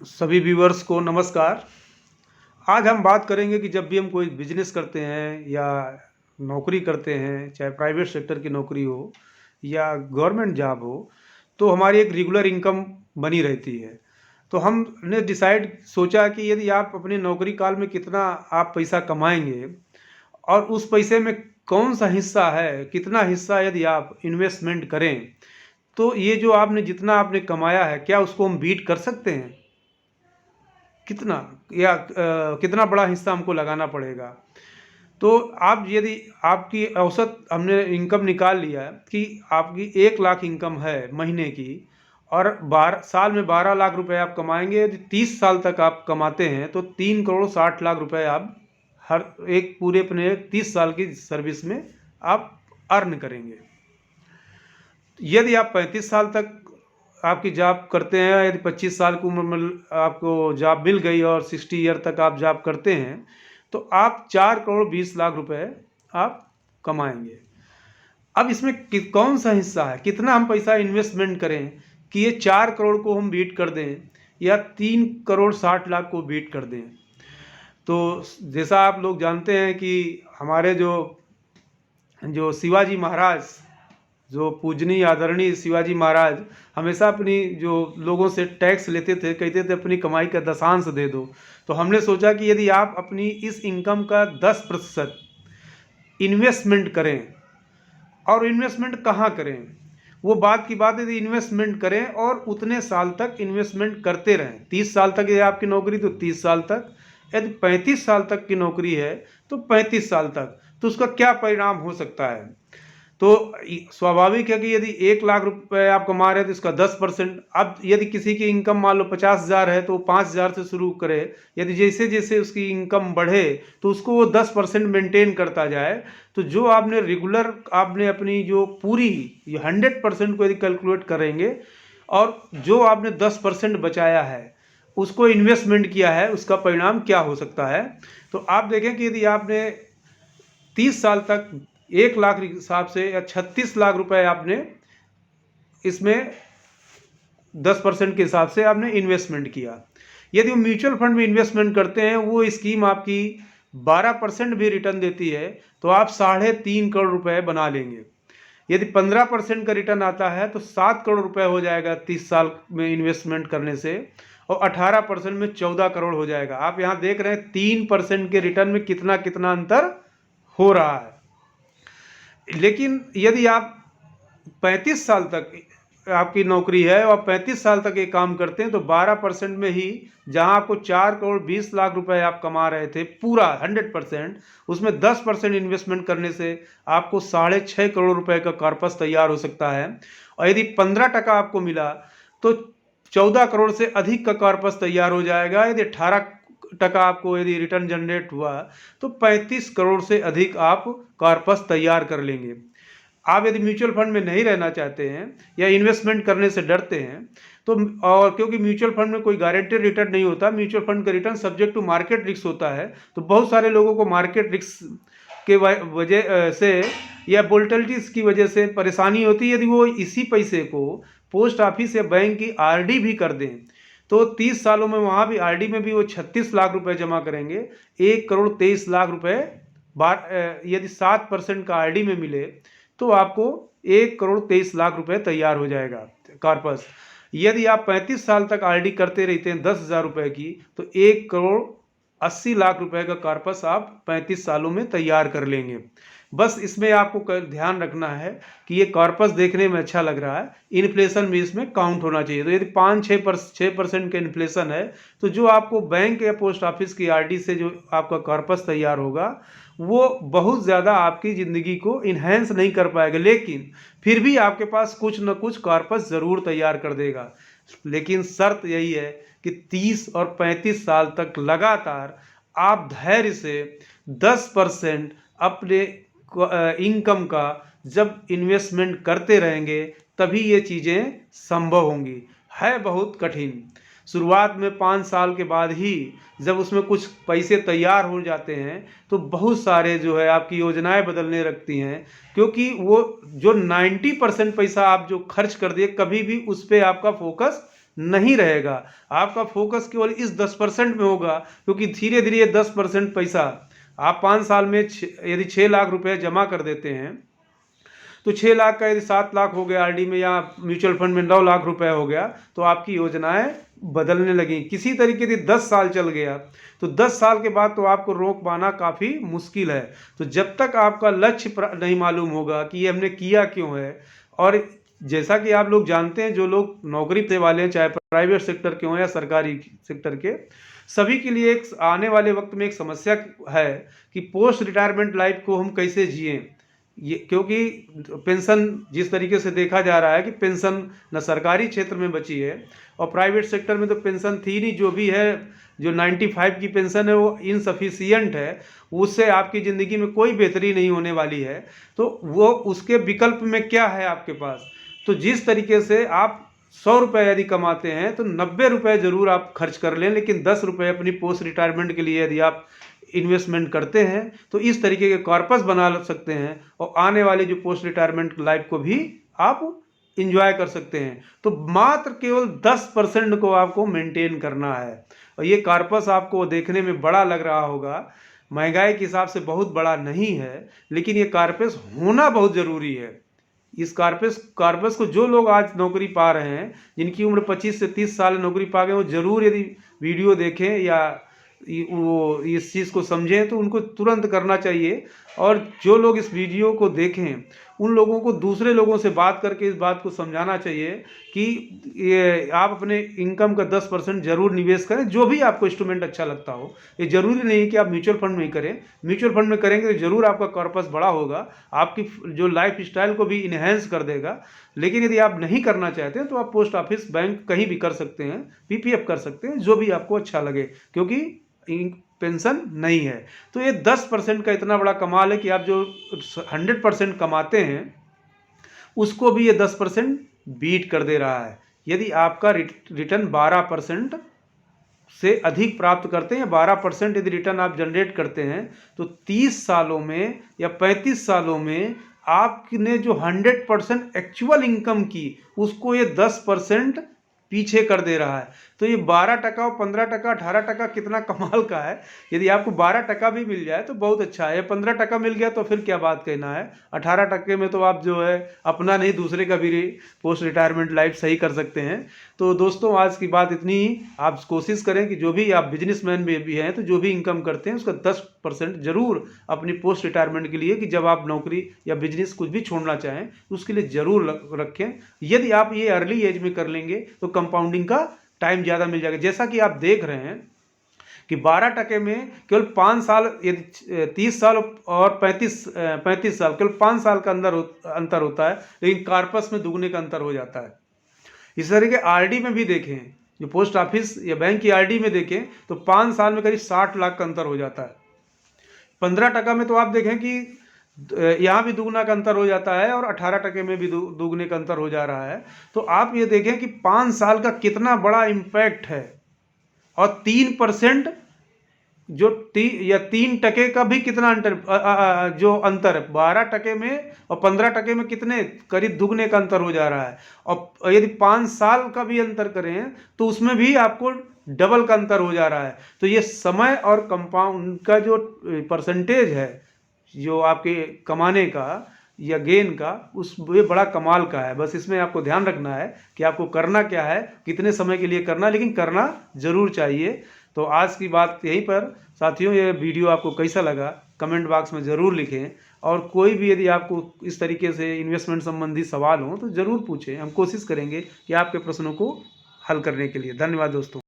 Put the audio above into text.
सभी व्यूअर्स को नमस्कार। आज हम बात करेंगे कि जब भी हम कोई बिजनेस करते हैं या नौकरी करते हैं, चाहे प्राइवेट सेक्टर की नौकरी हो या गवर्नमेंट जॉब हो, तो हमारी एक रेगुलर इनकम बनी रहती है। तो हमने डिसाइड सोचा कि यदि आप अपनी नौकरी काल में कितना आप पैसा कमाएंगे और उस पैसे में कौन सा हिस्सा है, कितना हिस्सा यदि आप इन्वेस्टमेंट करें, तो ये जो आपने जितना आपने कमाया है, क्या उसको हम बीट कर सकते हैं? कितना या कितना बड़ा हिस्सा हमको लगाना पड़ेगा? तो आप यदि आपकी औसत हमने इनकम निकाल लिया है कि आपकी 1 लाख इनकम है महीने की और साल में 12 लाख रुपए आप कमाएंगे। यदि 30 साल तक आप कमाते हैं तो 3 करोड़ 60 लाख रुपए आप हर एक पूरे अपने 30 साल की सर्विस में आप अर्न करेंगे। यदि आप 35 साल तक आपकी जॉब करते हैं, यदि 25 साल की उम्र में आपको जॉब मिल गई और 60 ईयर तक आप जॉब करते हैं, तो आप 4 करोड़ 20 लाख रुपए आप कमाएंगे। अब इसमें कौन सा हिस्सा है, कितना हम पैसा इन्वेस्टमेंट करें कि ये 4 करोड़ को हम बीट कर दें या 3 करोड़ 60 लाख को बीट कर दें? तो जैसा आप लोग जानते हैं कि हमारे जो जो शिवाजी महाराज, जो पूजनीय आदरणीय शिवाजी महाराज हमेशा अपनी जो लोगों से टैक्स लेते थे, कहते थे अपनी कमाई का 10 दे दो। तो हमने सोचा कि यदि आप अपनी इस इनकम का 10% इन्वेस्टमेंट करें, और इन्वेस्टमेंट कहाँ करें, वो बात की बात है। यदि इन्वेस्टमेंट करें और उतने साल तक इन्वेस्टमेंट करते रहें, 30 साल तक है आपकी नौकरी तो 30 साल तक, यदि 35 साल तक की नौकरी है तो 35 साल तक, तो उसका क्या परिणाम हो सकता है? तो स्वाभाविक है कि यदि 1 लाख रुपए आप कमा रहे हैं तो इसका 10%। अब यदि किसी की इनकम मान लो 50,000 है तो वो 5,000 से शुरू करे। यदि जैसे जैसे उसकी इनकम बढ़े तो उसको वो 10% मेंटेन करता जाए, तो जो आपने रेगुलर आपने अपनी जो पूरी 100% को यदि कैलकुलेट करेंगे और जो आपने 10% बचाया है उसको इन्वेस्टमेंट किया है, उसका परिणाम क्या हो सकता है? तो आप देखें कि यदि आपने 30 साल तक 1 लाख के हिसाब से या 36 लाख रुपए आपने इसमें 10% के हिसाब से आपने इन्वेस्टमेंट किया। यदि वो म्यूचुअल फंड में इन्वेस्टमेंट करते हैं, वो स्कीम आपकी 12% भी रिटर्न देती है, तो आप 3.5 करोड़ रुपए बना लेंगे। यदि 15% का रिटर्न आता है तो 7 करोड़ रुपए हो जाएगा 30 साल में इन्वेस्टमेंट करने से, और 18% में 14 करोड़ हो जाएगा। आप यहाँ देख रहे हैं 3% के रिटर्न में कितना कितना अंतर हो रहा है। लेकिन यदि आप 35 साल तक आपकी नौकरी है और 35 साल तक ये काम करते हैं, तो 12% में ही, जहां आपको 4 करोड़ 20 लाख रुपए आप कमा रहे थे पूरा 100%, उसमें 10% इन्वेस्टमेंट करने से आपको 6.5 करोड़ रुपए का कॉर्पस तैयार हो सकता है। और यदि 15% आपको मिला तो 14 करोड़ से अधिक का कॉर्पस तैयार हो जाएगा। यदि 18% आपको यदि रिटर्न जनरेट हुआ तो 35 करोड़ से अधिक आप कॉर्पस तैयार कर लेंगे। आप यदि म्यूचुअल फंड में नहीं रहना चाहते हैं या इन्वेस्टमेंट करने से डरते हैं, तो और क्योंकि म्यूचुअल फंड में कोई गारंटेड रिटर्न नहीं होता, म्यूचुअल फंड का return subject to market risk होता है, तो बहुत सारे लोगों को मार्केट रिस्क के वजह से या वोलेटिलिटीज की वजह से परेशानी होती है। यदि वो इसी पैसे को पोस्ट ऑफिस या बैंक की आरडी भी कर दें, तो 30 सालों में वहाँ भी आरडी में भी वो 36 लाख रुपए जमा करेंगे। 1 करोड़ 23 लाख रुपए यदि 7% का आरडी में मिले तो आपको 1 करोड़ 23 लाख रुपए तैयार हो जाएगा कॉर्पस। यदि आप 35 साल तक आरडी करते रहते हैं 10,000 रुपए की, तो 1 करोड़ 80 लाख रुपए का कॉर्पस आप 35 सालों में तैयार कर लेंगे। बस इसमें आपको ध्यान रखना है कि ये कॉर्पस देखने में अच्छा लग रहा है, इन्फ्लेशन भी इसमें काउंट होना चाहिए। तो यदि 5-6% का इन्फ्लेशन है, तो जो आपको बैंक या पोस्ट ऑफिस की आरडी से जो आपका कॉर्पस तैयार होगा वो बहुत ज़्यादा आपकी ज़िंदगी को इन्हेंस नहीं कर पाएगा, लेकिन फिर भी आपके पास कुछ न कुछ कॉर्पस ज़रूर तैयार कर देगा। लेकिन शर्त यही है कि 30 और 35 साल तक लगातार आप धैर्य से 10% अपने इनकम का जब इन्वेस्टमेंट करते रहेंगे, तभी ये चीज़ें संभव होंगी। है बहुत कठिन, शुरुआत में 5 साल के बाद ही जब उसमें कुछ पैसे तैयार हो जाते हैं तो बहुत सारे जो है आपकी योजनाएं बदलने लगती हैं, क्योंकि वो जो 90% पैसा आप जो खर्च कर दिए, कभी भी उस पर आपका फोकस नहीं रहेगा। आपका फोकस केवल इस 10% में होगा, क्योंकि धीरे धीरे ये 10% पैसा आप 5 साल में यदि 6 लाख रुपए जमा कर देते हैं तो 6 लाख का यदि 7 लाख हो गया आरडी में, या म्यूचुअल फंड में 9 लाख रुपए हो गया, तो आपकी योजनाएं बदलने लगी। किसी तरीके से 10 साल चल गया तो 10 साल के बाद तो आपको रोक पाना काफ़ी मुश्किल है। तो जब तक आपका लक्ष्य नहीं मालूम होगा कि ये हमने किया क्यों है, और जैसा कि आप लोग जानते हैं, जो लोग नौकरी पे वाले हैं, चाहे प्राइवेट सेक्टर के हों या सरकारी सेक्टर के, सभी के लिए एक आने वाले वक्त में एक समस्या है कि पोस्ट रिटायरमेंट लाइफ को हम कैसे जिएं। ये क्योंकि पेंशन जिस तरीके से देखा जा रहा है कि पेंशन न सरकारी क्षेत्र में बची है और प्राइवेट सेक्टर में तो पेंशन थी नहीं, जो भी है, जो 95 की पेंशन है वो इनसफिशियंट है, उससे आपकी ज़िंदगी में कोई बेहतरी नहीं होने वाली है। तो वो उसके विकल्प में क्या है आपके पास? तो जिस तरीके से आप 100 रुपये यदि कमाते हैं तो 90 रुपये ज़रूर आप खर्च कर लें, लेकिन 10 रुपये अपनी पोस्ट रिटायरमेंट के लिए यदि आप इन्वेस्टमेंट करते हैं तो इस तरीके के कॉर्पस बना सकते हैं और आने वाली जो पोस्ट रिटायरमेंट लाइफ को भी आप इंजॉय कर सकते हैं। तो मात्र केवल 10% को आपको मेंटेन करना है। और ये कॉर्पस आपको देखने में बड़ा लग रहा होगा, महंगाई के हिसाब से बहुत बड़ा नहीं है, लेकिन ये कॉर्पस होना बहुत ज़रूरी है। इस कॉर्पस को जो लोग आज नौकरी पा रहे हैं, जिनकी उम्र 25 से 30 साल नौकरी पा गए, वो ज़रूर यदि वीडियो देखें या वो इस चीज़ को समझें तो उनको तुरंत करना चाहिए। और जो लोग इस वीडियो को देखें उन लोगों को दूसरे लोगों से बात करके इस बात को समझाना चाहिए कि ये आप अपने इनकम का 10% ज़रूर निवेश करें, जो भी आपको इंस्ट्रूमेंट अच्छा लगता हो। ये ज़रूरी नहीं है कि आप म्यूचुअल फंड में ही करें। म्यूचुअल फंड में करेंगे तो ज़रूर आपका कॉर्पस बड़ा होगा, आपकी जो लाइफ स्टाइल को भी इन्हेंस कर देगा। लेकिन यदि आप नहीं करना चाहते हैं तो आप पोस्ट ऑफिस, बैंक कहीं भी कर सकते हैं, पीपीएफ कर सकते हैं, जो भी आपको अच्छा लगे, क्योंकि पेंशन नहीं है। तो ये 10% का इतना बड़ा कमाल है कि आप जो 100% कमाते हैं उसको भी ये 10% बीट कर दे रहा है। यदि आपका रिटर्न 12% से अधिक प्राप्त करते हैं या 12% यदि रिटर्न आप जनरेट करते हैं तो 30 सालों में या 35 सालों में आपने जो 100% एक्चुअल इनकम की उसको ये 10% पीछे कर दे रहा है। तो ये 12% और 15%, 18% कितना कमाल का है। यदि आपको 12% भी मिल जाए तो बहुत अच्छा है, 15% मिल गया तो फिर क्या बात कहना है। 18% में तो आप जो है अपना नहीं दूसरे का भी पोस्ट रिटायरमेंट लाइफ सही कर सकते हैं। तो दोस्तों आज की बात इतनी ही। आप कोशिश करें कि जो भी आप बिजनेसमैन भी हैं तो जो भी इनकम करते हैं उसका 10% जरूर अपनी पोस्ट रिटायरमेंट के लिए, कि जब आप नौकरी या बिजनेस कुछ भी छोड़ना चाहें उसके लिए ज़रूर रखें। यदि आप ये अर्ली एज में कर लेंगे तो कंपाउंडिंग का टाइम ज़्यादा मिल जाएगा। जैसा कि आप देख रहे हैं कि 12% में केवल 5 साल, यदि 30 साल और 35 साल, केवल 5 साल का अंतर होता है, लेकिन कॉर्पस में दुगने का अंतर हो जाता है। इस तरह के आरडी में भी देखें, जो पोस्ट ऑफिस या बैंक की आरडी में देखें तो 5 साल में करीब 60 लाख का अंतर हो जाता है। 15% में तो आप देखें कि यहाँ भी दुगना का अंतर हो जाता है और 18% में भी दुगने का अंतर हो जा रहा है। तो आप ये देखें कि 5 साल का कितना बड़ा इम्पैक्ट है। और 3% जो 3% का भी कितना जो अंतर है 12% में और 15% में कितने करीब दुगने का अंतर हो जा रहा है। और यदि 5 साल का भी अंतर करें तो उसमें भी आपको डबल का अंतर हो जा रहा है। तो ये समय और कंपाउंड का जो परसेंटेज है, जो आपके कमाने का या गेन का, उस ये बड़ा कमाल का है। बस इसमें आपको ध्यान रखना है कि आपको करना क्या है, कितने समय के लिए करना, लेकिन करना ज़रूर चाहिए। तो आज की बात यहीं पर साथियों। ये वीडियो आपको कैसा लगा कमेंट बॉक्स में ज़रूर लिखें, और कोई भी यदि आपको इस तरीके से इन्वेस्टमेंट संबंधी सवाल हो तो ज़रूर पूछें। हम कोशिश करेंगे कि आपके प्रश्नों को हल करने के लिए। धन्यवाद दोस्तों।